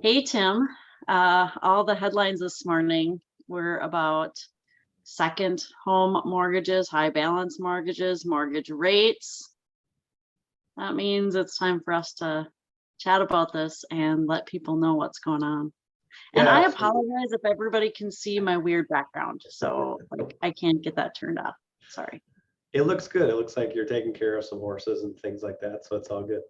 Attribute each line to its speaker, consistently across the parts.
Speaker 1: Hey, Tim. All the headlines this morning were about second home mortgages, high balance mortgages, mortgage rates. That means it's time for us to chat about this and let people know what's going on. And
Speaker 2: Yeah,
Speaker 1: I
Speaker 2: absolutely.
Speaker 1: apologize if everybody can see my weird background. So I can't get that turned off. Sorry.
Speaker 2: It looks good. It looks like you're taking care of some horses and things like that, so it's all good.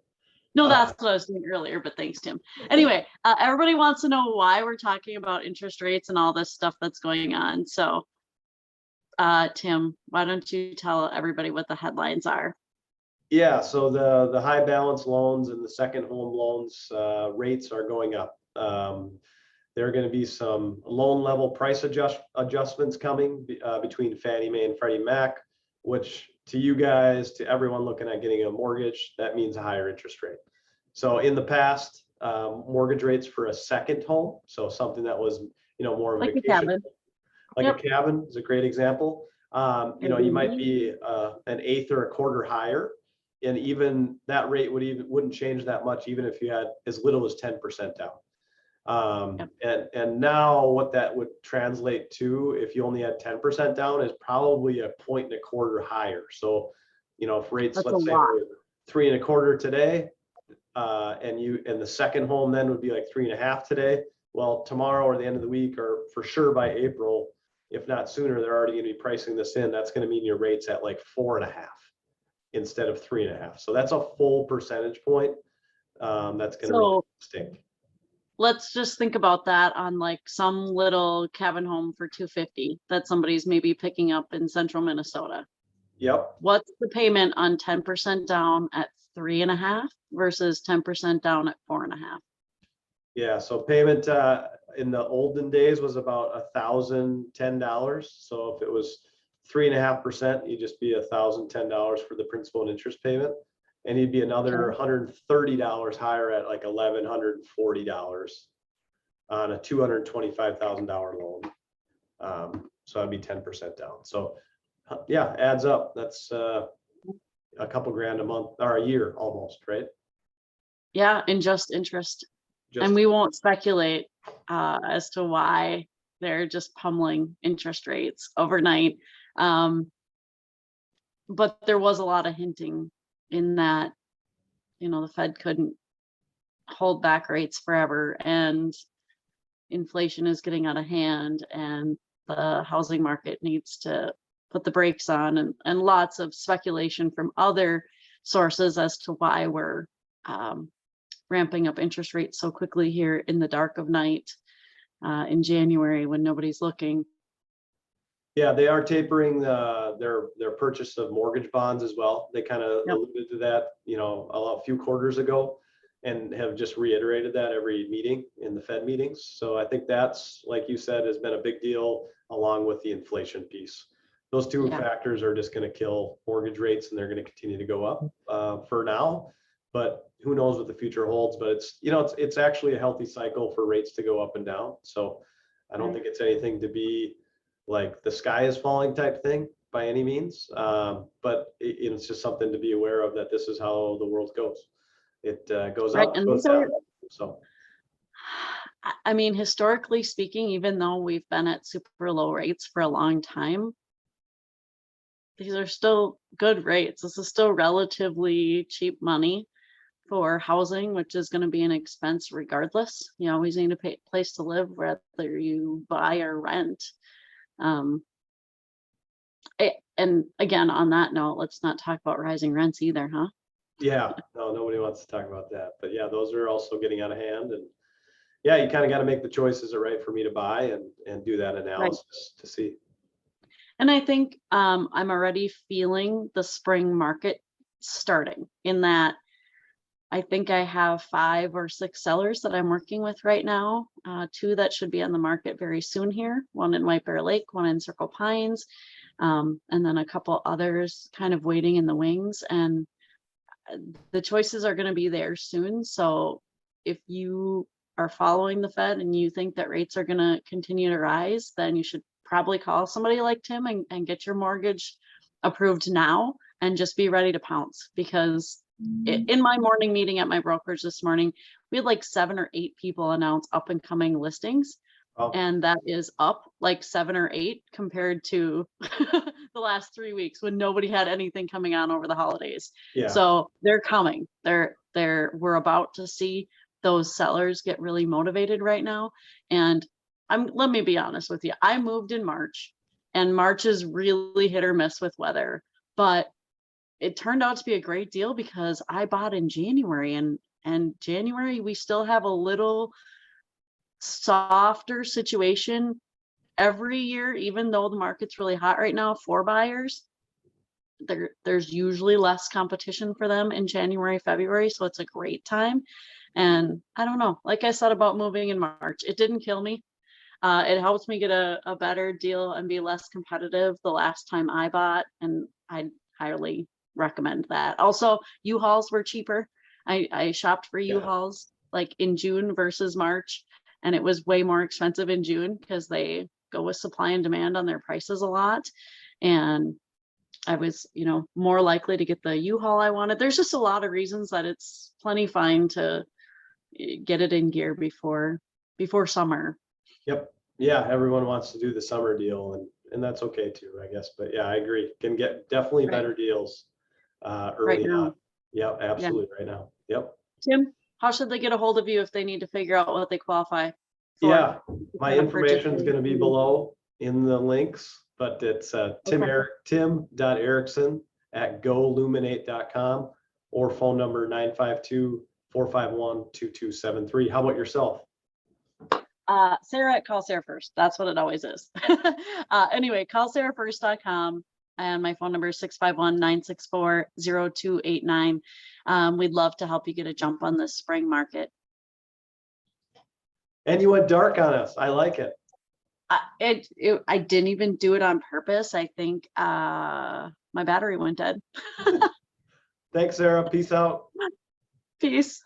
Speaker 1: No,
Speaker 2: Uh,
Speaker 1: that's what I was doing earlier, but thanks, Tim. Anyway, everybody wants to know why we're talking about interest rates and all this stuff that's going on. So Tim, why don't you tell everybody what the headlines are?
Speaker 2: yeah, so the high balance loans and the second home loans rates are going up. There are going to be some loan level price adjustments coming between Fannie Mae and Freddie Mac, which to you guys, to everyone looking at getting a mortgage, that means a higher interest rate. So in the past, mortgage rates for a second home, so something that was more of a
Speaker 1: Like a
Speaker 2: vacation,
Speaker 1: cabin.
Speaker 2: like
Speaker 1: Yep.
Speaker 2: a cabin is a great example. You might be an eighth or a quarter higher, and even that rate wouldn't change that much, even if you had as little as 10% down. And now what that would translate to, if you only had 10% down, is probably a point and a quarter higher. So, if rates,
Speaker 1: That's a
Speaker 2: let's say,
Speaker 1: lot.
Speaker 2: were 3.25 today, and the second home then would be like 3.5 today. Well, tomorrow or the end of the week, or for sure by April, if not sooner, they're already going to be pricing this in. That's going to mean your rate's at like 4.5 instead of 3.5. So that's a full percentage point. That's going to really stink.
Speaker 1: Let's just think about that on like some little cabin home for $250 that somebody's maybe picking up in central Minnesota.
Speaker 2: Yep.
Speaker 1: What's the payment on 10% down at 3.5 versus 10% down at 4.5?
Speaker 2: Yeah, so payment in the olden days was about $1,010. So if it was 3.5%, you'd just be $1,010 for the principal and interest payment, and you'd be another $130 higher at like $1,140 on a $225,000 loan. So that'd be 10% down. So yeah, adds up. That's a couple grand a month or a year almost, right?
Speaker 1: Yeah, and just interest. And we won't speculate as to why they're just pummeling interest rates overnight. But there was a lot of hinting in that, the Fed couldn't hold back rates forever, and inflation is getting out of hand, and the housing market needs to put the brakes on, and lots of speculation from other sources as to why we're ramping up interest rates so quickly here in the dark of night in January when nobody's looking.
Speaker 2: Yeah, they are tapering their purchase of mortgage bonds as well. They kind of alluded to that, a few quarters ago, and have just reiterated that every meeting in the Fed meetings. So I think that's, like you said, has been a big deal, along with the inflation piece. Those two factors are just going to kill mortgage rates, and they're going to continue to go up for now. But who knows what the future holds? But it's actually a healthy cycle for rates to go up and down. So I don't think it's anything to be like the sky is falling type thing by any means. But it's just something to be aware of, that this is how the world goes. It goes up, goes down. So,
Speaker 1: I mean, historically speaking, even though we've been at super low rates for a long time, these are still good rates. This is still relatively cheap money for housing, which is going to be an expense regardless. You always need a place to live, whether you buy or rent. And again, on that note, let's not talk about rising rents either, huh?
Speaker 2: Yeah, no, nobody wants to talk about that. But yeah, those are also getting out of hand. And yeah, you kind of got to make the choice. Is it right for me to buy, and do that analysis to see.
Speaker 1: And I think I'm already feeling the spring market starting, in that I think I have 5 or 6 sellers that I'm working with right now, 2 that should be on the market very soon here, one in White Bear Lake, one in Circle Pines, and then a couple others kind of waiting in the wings. And the choices are going to be there soon. So if you are following the Fed and you think that rates are going to continue to rise, then you should probably call somebody like Tim and get your mortgage approved now, and just be ready to pounce, because in my morning meeting at my brokerage this morning, we had like 7 or 8 people announce up and coming listings.
Speaker 2: Oh,
Speaker 1: And that is up like 7 or 8 compared to the last 3 weeks when nobody had anything coming on over the holidays.
Speaker 2: yeah,
Speaker 1: So they're coming. We're about to see those sellers get really motivated right now. And let me be honest with you. I moved in March, and March is really hit or miss with weather, but it turned out to be a great deal because I bought in January, and January we still have a little softer situation every year, even though the market's really hot right now for buyers. There's usually less competition for them in January, February, so it's a great time. And I don't know, like I said about moving in March, it didn't kill me. It helps me get a better deal and be less competitive the last time I bought, and I highly recommend that. Also, U-Hauls were cheaper. I shopped for U-Hauls like in June versus March, and it was way more expensive in June because they go with supply and demand on their prices a lot. And I was, more likely to get the U-Haul I wanted. There's just a lot of reasons that it's plenty fine to get it in gear before summer.
Speaker 2: yep. Yeah, everyone wants to do the summer deal, and that's okay too, I guess. But yeah, I agree. Can get definitely better deals early
Speaker 1: now.
Speaker 2: on. Yep, absolutely, right now. Yep.
Speaker 1: Tim, how should they get a hold of you if they need to figure out what they qualify for?
Speaker 2: Yeah, my information is going to be below in the links, but it's tim.erickson@goluminate.com or phone number 952-451-2273. How about yourself?
Speaker 1: Sarah at Call Sarah First. That's what it always is. Anyway, callsarahfirst.com, and my phone number is 651-964-0289. We'd love to help you get a jump on this spring market.
Speaker 2: And you went dark on us. I like it.
Speaker 1: I didn't even do it on purpose. I think my battery went dead.
Speaker 2: Thanks, Sarah. Peace out.
Speaker 1: Peace.